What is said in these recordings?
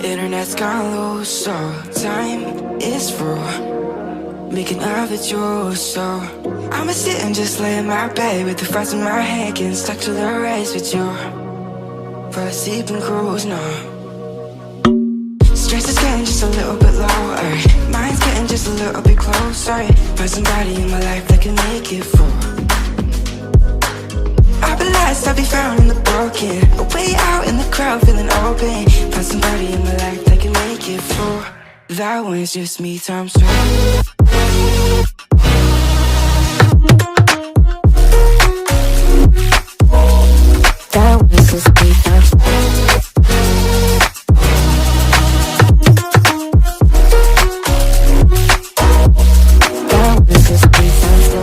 Internet's gone loose, so time is through. Making love with you, so I'ma sit and just lay in my bed with the thoughts in my head, getting stuck to the race with you. For a sleeping cruise, no. Stress is getting just a little bit lower, mind's getting just a little bit closer. Find somebody in my life that can make it full. I'll be lost, I'll be found in the broken, way out in the crowd feeling open. Find somebody in my life that can make it full. That one's just me times 2. That one's just me times 2. That one's just me times 2.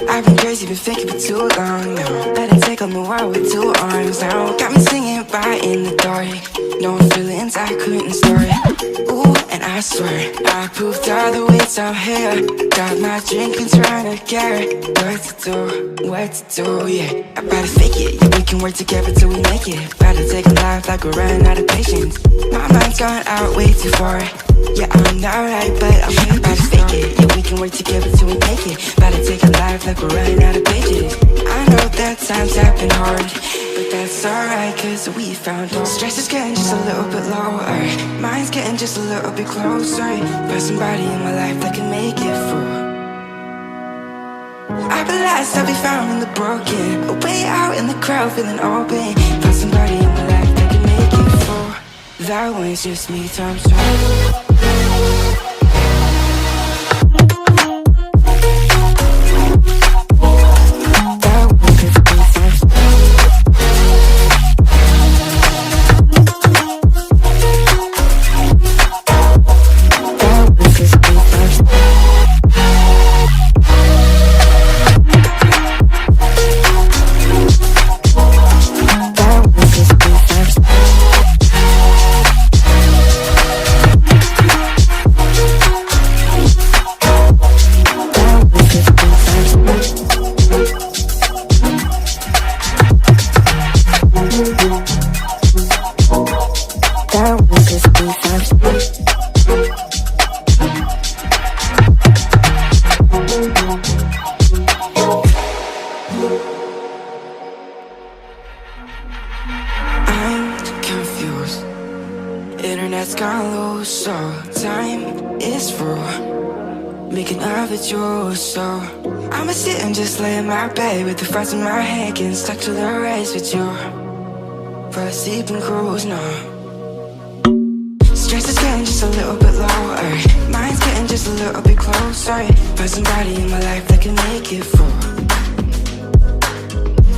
I've been crazy, been thinking for too long now. Let it take on the world with 2 arms now. Got me singing right in the dark, knowing feelings I couldn't store. Ooh, and I swear I proved all the ways I'm here. Got my drink and trying to get what to do, yeah. I better fake it, yeah, we can work together till we make it. Better take a life like we're running out of patience. My mind's gone out way too far. Yeah, I'm not right, but I'm here. Better fake it, yeah, we can work together till we make it. Better take a life like we're running out of pages. I know that times have been hard, but that's alright, cause we found hope. Stress is getting just a little bit lower, mind's getting just a little bit closer. Find somebody in my life that can make it through. I'll be lost, I'll be found in the broken, way out in the crowd feeling open. Find somebody in my life that can make it through. That one's just me times 2. Internet's gone loose, so time is through. Making love with you, so I'ma sit and just lay in my bed with the thoughts in my head, getting stuck to the race with you. For a sleeping cruise, no. Stress is getting just a little bit lower, mind's getting just a little bit closer. Find somebody in my life that can make it full.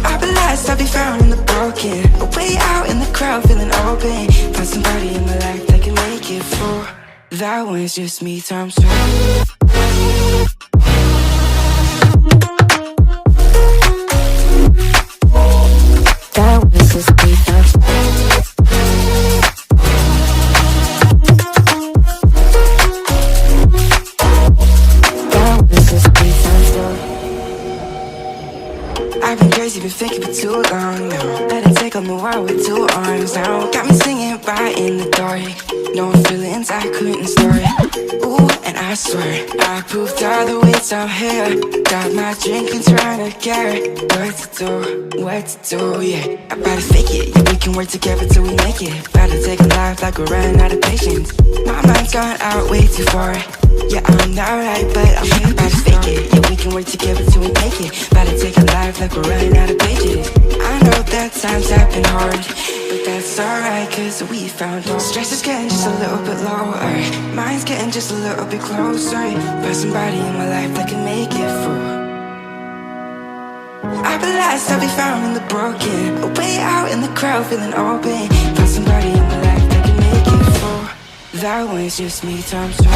I'll be lost, I'll be found in the broken, way out in the crowd feeling open. Find somebody in my life that can make it full. That one's just me times 2. That one's just me times 2. That one's just me times 2. I've been crazy, been thinking for too long now. Let it take on the world with 2 arms now. Got me singing right in the dark, knowing feelings I couldn't store. Ooh, and I swear I proved all the ways I'm here. Got my drink and trying to get what to do, yeah. I better fake it, yeah, we can work together till we make it. Better take a life like we're running out of patience. My mind's gone out way too far. Yeah, I'm not right, but I'm here. Better fake it, yeah, we can work together till we make it. Better take a life like we're running out of pages. I know that times have been hard, but that's alright, cause we found out stress is getting just a little bit lower, mine's getting just a little bit closer. Found somebody in my life that can make it through. I'll be lost, I'll be found in the broken, way out in the crowd feeling open. Found somebody in my life that can make it through. That one's just me times two.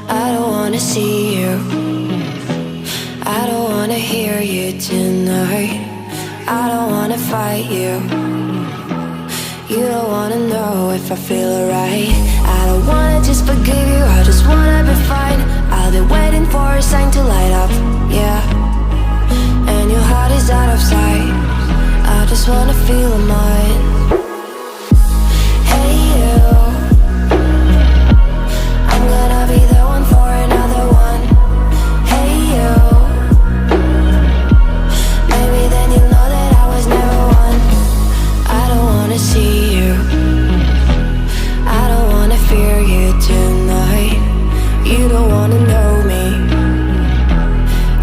I don't wanna see you, I don't wanna hear you tonight. I don't wanna fight you, you don't wanna know if I feel alright. I don't wanna just forgive you, I just wanna be fine. I've been waiting for a sign to light up, yeah. And your heart is out of sight, I just wanna feel mine. Hey you, I'm gonna be the one for another one. Hey you, maybe then you'll know that I was never one. I don't wanna see you, I don't wanna fear you tonight. You don't wanna know me,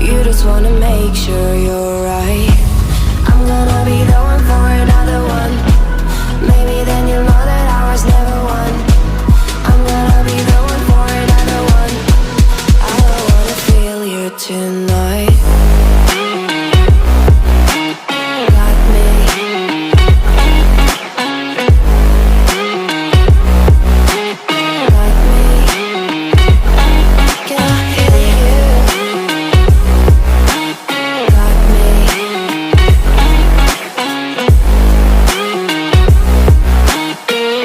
you just wanna make sure you're right. I'm gonna be the one for another one. Maybe then you'll know that I was never one. I'm gonna be the one for another one. I don't wanna feel you tonight. Got me. Got me. Can I hear you? Got me.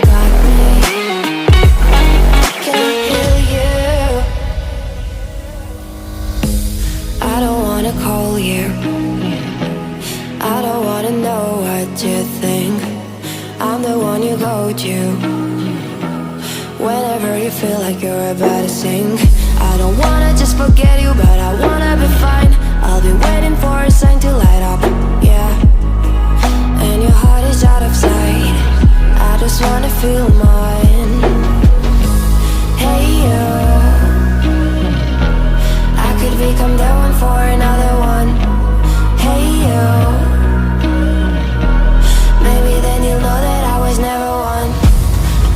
Got me. Can I hear you? I don't wanna call you, I don't wanna know what you think. I'm the one you go to whenever you feel like you're about to sink. I don't wanna just forget you, but I wanna be fine. I'll be waiting for a sign to light up, yeah. And your heart is out of sight, I just wanna feel mine. Hey you, I could become the one for another one. Hey you, maybe then you'll know that I was never one.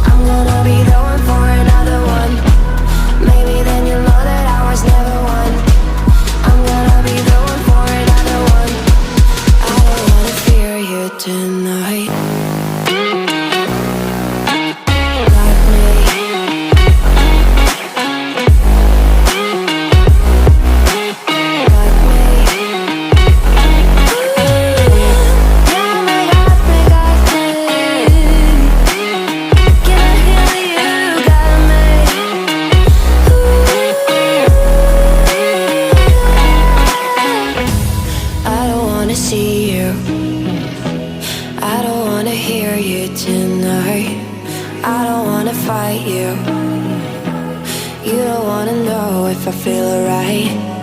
I'm gonna be the one for another one. Maybe then you'll know that I was never one. I'm gonna be the one for another one. I don't wanna fear you tonight. Got me. Got me. Yeah, me, got me, got me. Can I hear you? Got me. I don't wanna see you, I don't wanna hear you tonight. I don't wanna fight you, you don't wanna know if I feel alright.